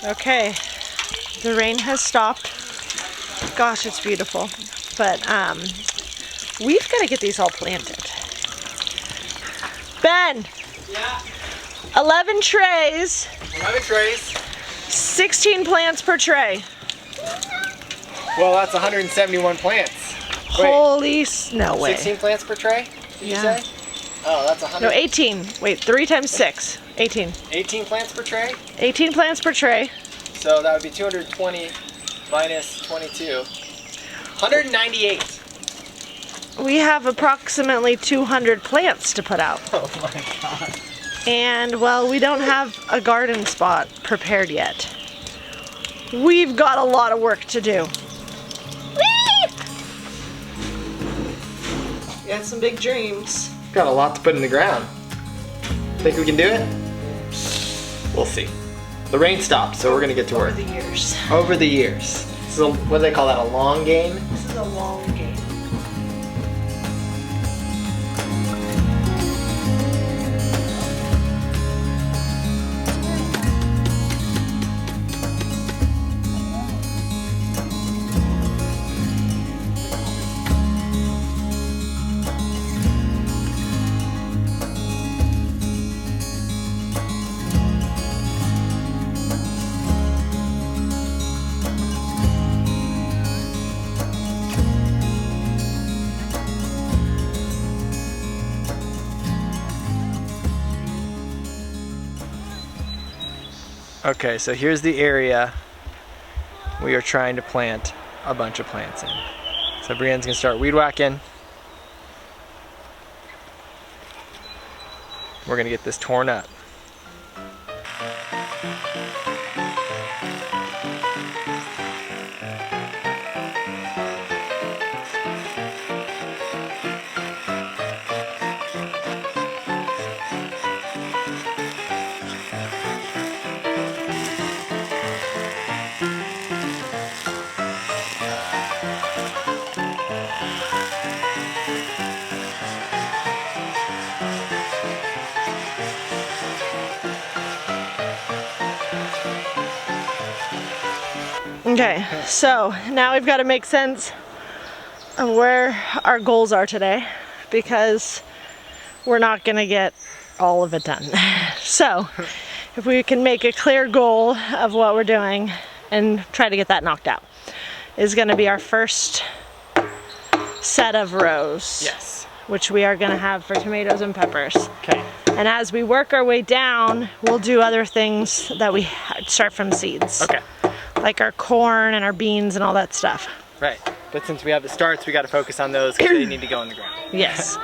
Okay, the rain has stopped. Gosh, it's beautiful. But we've got to get these all planted. Ben! Yeah. 11 trays. 11 trays. 16 plants per tray. Well, that's 171 plants. Holy no way. 16 plants per tray, did you say? Oh, that's 100. No, 18. Wait, 3 times 6. 18. 18 plants per tray? 18 plants per tray. So that would be 220 minus 22. 198. We have approximately 200 plants to put out. Oh my god. And, well, we don't have a garden spot prepared yet. We've got a lot of work to do. We got some big dreams. Got a lot to put in the ground. Think we can do it? We'll see. The rain stopped, so we're gonna get to work. Over the years. Over the years. So what do they call that, a long game? This is a long game. Okay, so here's the area we are trying to plant a bunch of plants in. So Brienne's gonna start weed whacking. We're gonna get this torn up. Okay, so now we've got to make sense of where our goals are today because we're not going to get all of it done. So if we can make a clear goal of what we're doing and try to get that knocked out is going to be our first set of rows. Yes. Which we are going to have for tomatoes and peppers. Okay. And as we work our way down, we'll do other things that we start from seeds. Okay. Like our corn and our beans and all that stuff. Right. But since we have the starts, we got to focus on those because they need to go in the ground. Yes.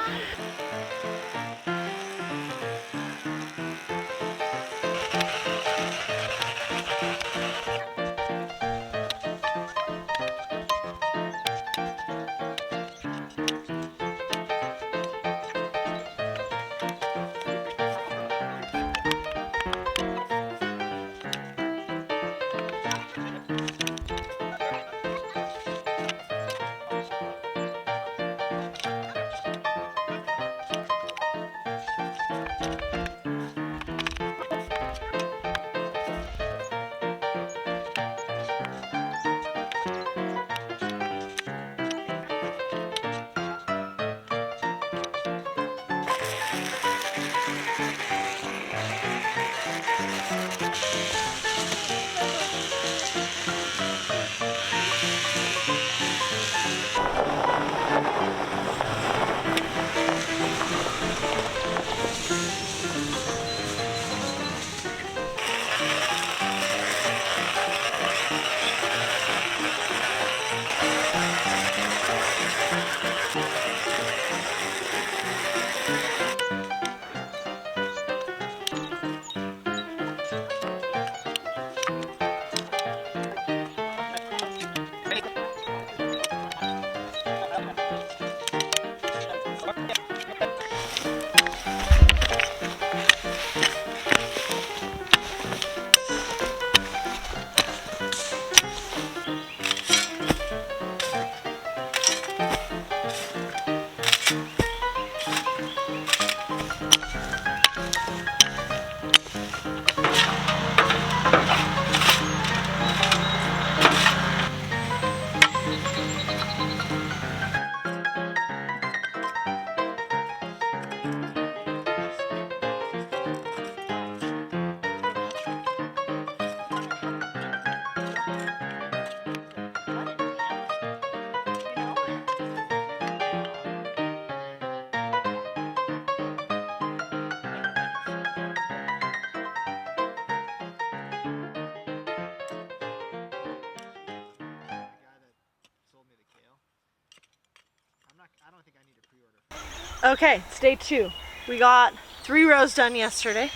Okay, it's day 2. We got 3 rows done yesterday,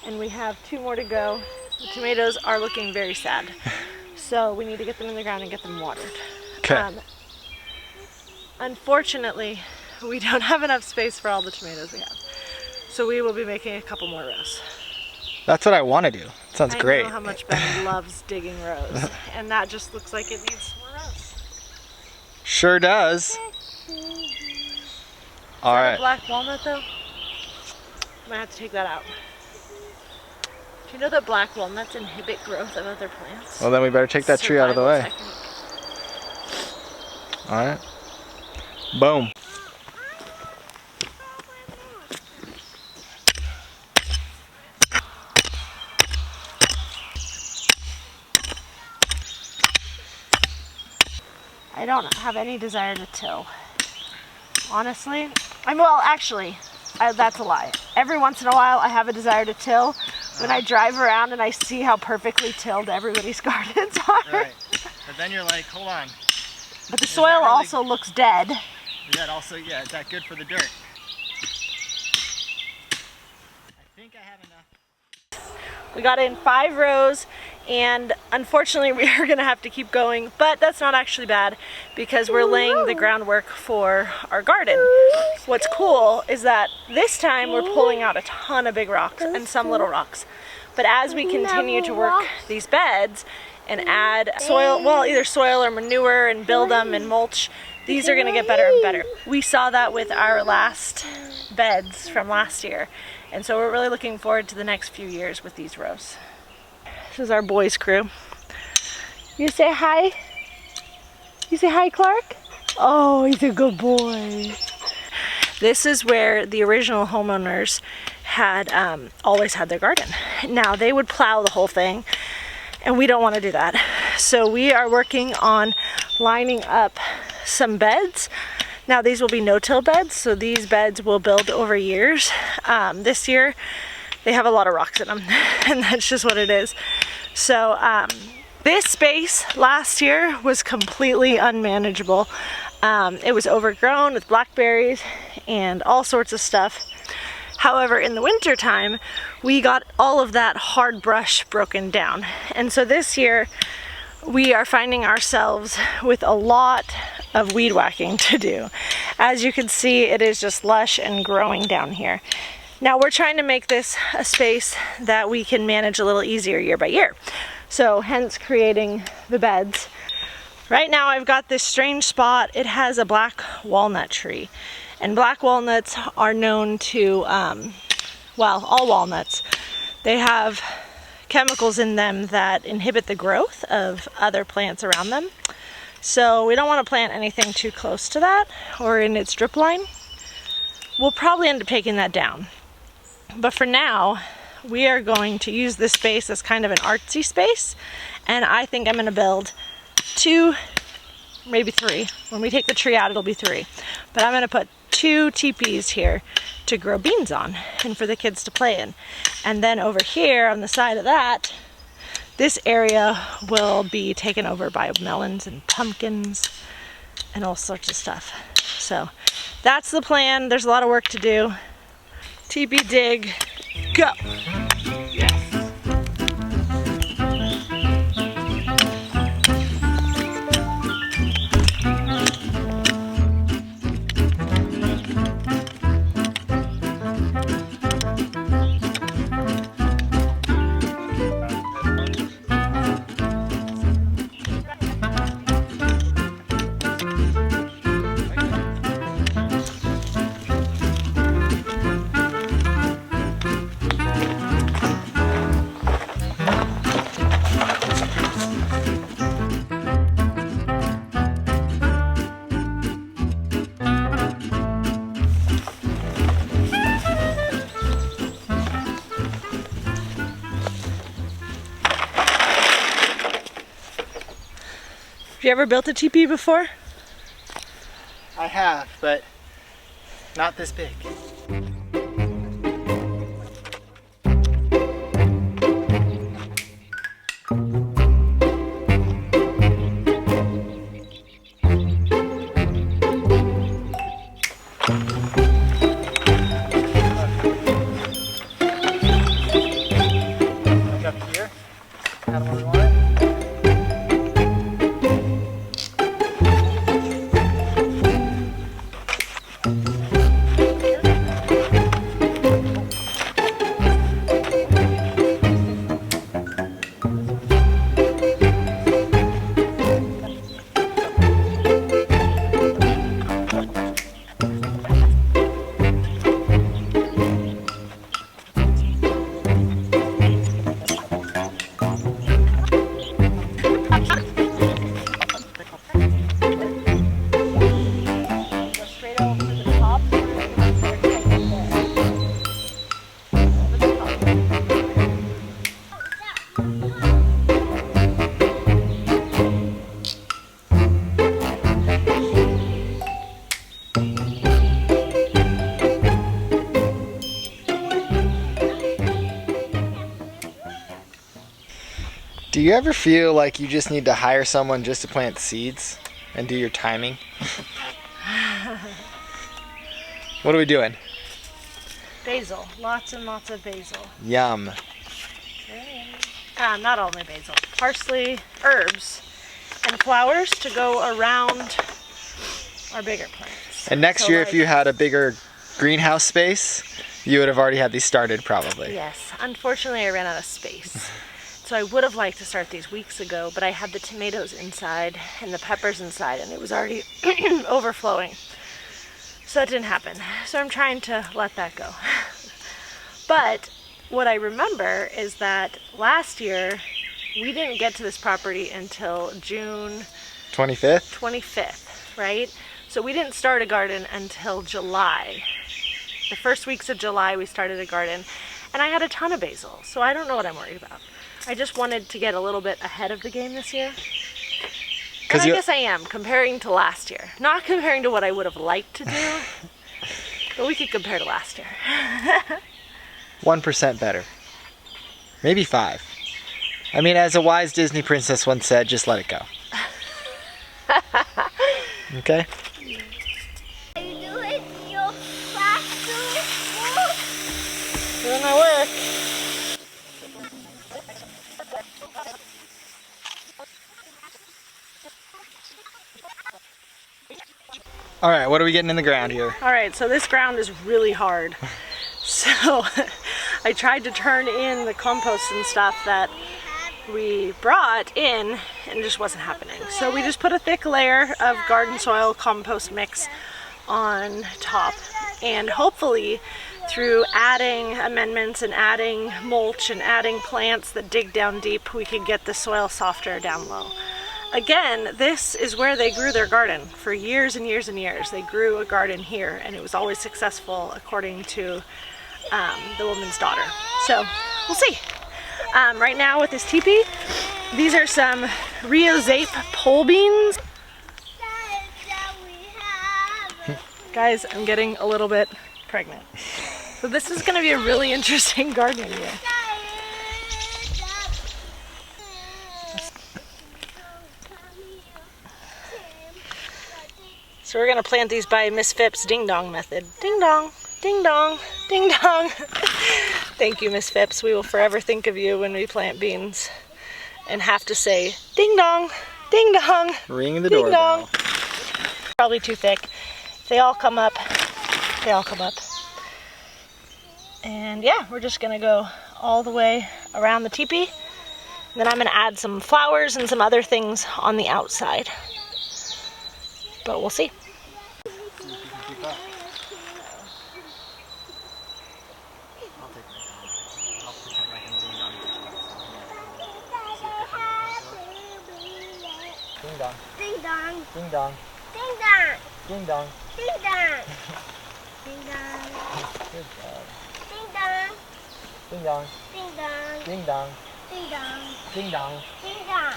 and we have 2 more to go. The tomatoes are looking very sad, so we need to get them in the ground and get them watered. Okay. Unfortunately, we don't have enough space for all the tomatoes we have, so we will be making a couple more rows. That's what I want to do. Sounds great. I know how much Ben loves digging rows, and that just looks like it needs more rows. Sure does. All Is that right. a black walnut though? Might have to take that out. Do you know that black walnuts inhibit growth of other plants? Well, then we better take that tree out of the way. Survival technique. All right. Boom. I don't have any desire to till. Honestly, actually, that's a lie. Every once in a while I have a desire to till when I drive around and I see how perfectly tilled everybody's gardens are. Right. But then you're like, hold on. But the soil also looks dead. Is that good for the dirt? I think I have enough. We got in 5 rows, and unfortunately we are gonna have to keep going, but that's not actually bad because we're laying the groundwork for our garden. What's cool is that this time we're pulling out a ton of big rocks and some little rocks. But as we continue to work these beds and add soil, well, either soil or manure, and build them and mulch, these are gonna get better and better. We saw that with our last beds from last year. And so we're really looking forward to the next few years with these rows. This is our boys' crew. You say hi? You say hi, Clark? Oh, he's a good boy. This is where the original homeowners had always had their garden. Now they would plow the whole thing, and we don't want to do that. So we are working on lining up some beds. Now these will be no-till beds, so these beds will build over years. This year they have a lot of rocks in them, and that's just what it is. So this space last year was completely unmanageable. It was overgrown with blackberries and all sorts of stuff. However, in the winter time, we got all of that hard brush broken down. And so this year, we are finding ourselves with a lot of weed whacking to do. As you can see, it is just lush and growing down here. Now we're trying to make this a space that we can manage a little easier year by year. So hence creating the beds. Right now I've got this strange spot. It has a black walnut tree. And black walnuts are known to, well, all walnuts, they have chemicals in them that inhibit the growth of other plants around them. So we don't want to plant anything too close to that or in its drip line. We'll probably end up taking that down. But for now, we are going to use this space as kind of an artsy space. And I think I'm going to build 2, maybe 3. When we take the tree out, it'll be 3. But I'm going to put 2 teepees here to grow beans on and for the kids to play in. And then over here on the side of that, this area will be taken over by melons and pumpkins and all sorts of stuff. So that's the plan. There's a lot of work to do. Teepee dig, go! Have you ever built a teepee before? I have, but not this big. Got 'em where we want it. Do you ever feel like you just need to hire someone just to plant seeds and do your timing? What are we doing? Basil. Lots and lots of basil. Yum. Not only basil. Parsley, herbs, and flowers to go around our bigger plants. And next So, year, like, if you had a bigger greenhouse space, you would have already had these started probably. Yes. Unfortunately, I ran out of space. So I would have liked to start these weeks ago, but I had the tomatoes inside and the peppers inside, and it was already overflowing. So that didn't happen. So I'm trying to let that go. But what I remember is that last year we didn't get to this property until June 25th? 25th, right? So we didn't start a garden until July. The first weeks of July we started a garden, and I had a ton of basil, so I don't know what I'm worried about. I just wanted to get a little bit ahead of the game this year. And I guess I am, comparing to last year. Not comparing to what I would have liked to do, but we could compare to last year. 1% better. Maybe 5. I mean, as a wise Disney princess once said, just let it go. Okay? Are you doing your classroom? Doing my work. All right, what are we getting in the ground here? All right, so this ground is really hard. So I tried to turn in the compost and stuff that we brought in, and it just wasn't happening. So we just put a thick layer of garden soil compost mix on top, and hopefully through adding amendments and adding mulch and adding plants that dig down deep, we can get the soil softer down low. Again, this is where they grew their garden for years and years and years. They grew a garden here, and it was always successful according to the woman's daughter. So we'll see. Right now with this teepee, these are some Rio Zape pole beans. Guys, I'm getting a little bit pregnant. So this is going to be a really interesting gardening year. So we're going to plant these by Miss Phipps' ding dong method. Ding dong, ding dong, ding dong. Thank you, Miss Phipps. We will forever think of you when we plant beans and have to say ding dong, ding dong, Ring the ding doorbell. dong. Probably too thick. They all come up. They all come up. And yeah, we're just going to go all the way around the teepee. And then I'm going to add some flowers and some other things on the outside. But we'll see. Ding dong. Ding dong. Ding dong. Ding dong. Ding dong. Ding dong. Ding dong. Good job. Ding dong. Ding dong. Ding dong. Ding dong. Ding dong. Ding dong. Ding dong.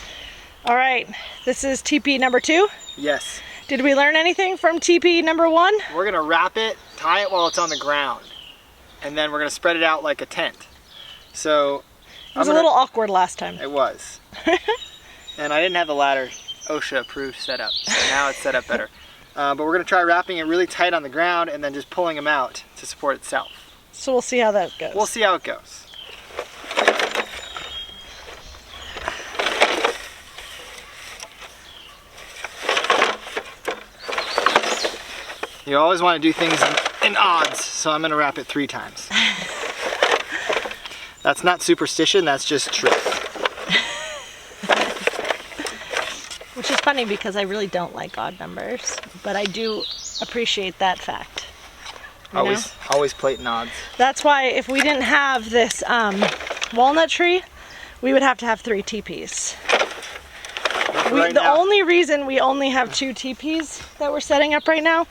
All right, this is teepee number 2. Yes. Did we learn anything from teepee number 1? We're gonna wrap it, tie it while it's on the ground, and then we're gonna spread it out like a tent. So It was a little awkward last time. It was. And I didn't have the ladder OSHA approved setup, so now it's set up better. But we're gonna try wrapping it really tight on the ground and then just pulling them out to support itself. So we'll see how that goes. We'll see how it goes. You always want to do things in odds, so I'm gonna wrap it 3 times. That's not superstition, that's just truth. Which is funny because I really don't like odd numbers, but I do appreciate that fact. You know? Always plate in odds. That's why if we didn't have this walnut tree, we would have to have 3 teepees. The only reason we only have 2 teepees that we're setting up right now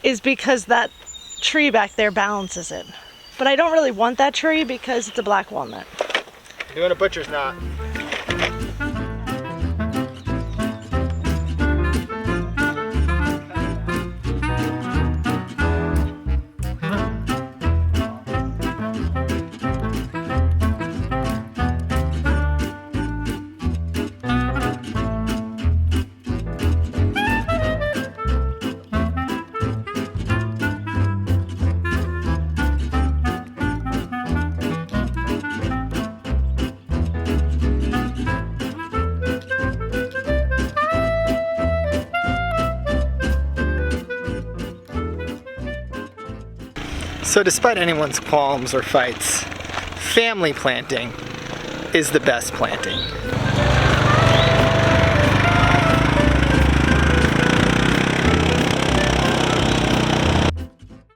is because that tree back there balances it. But I don't really want that tree because it's a black walnut. Doing a butcher's knot. So despite anyone's qualms or fights, family planting is the best planting.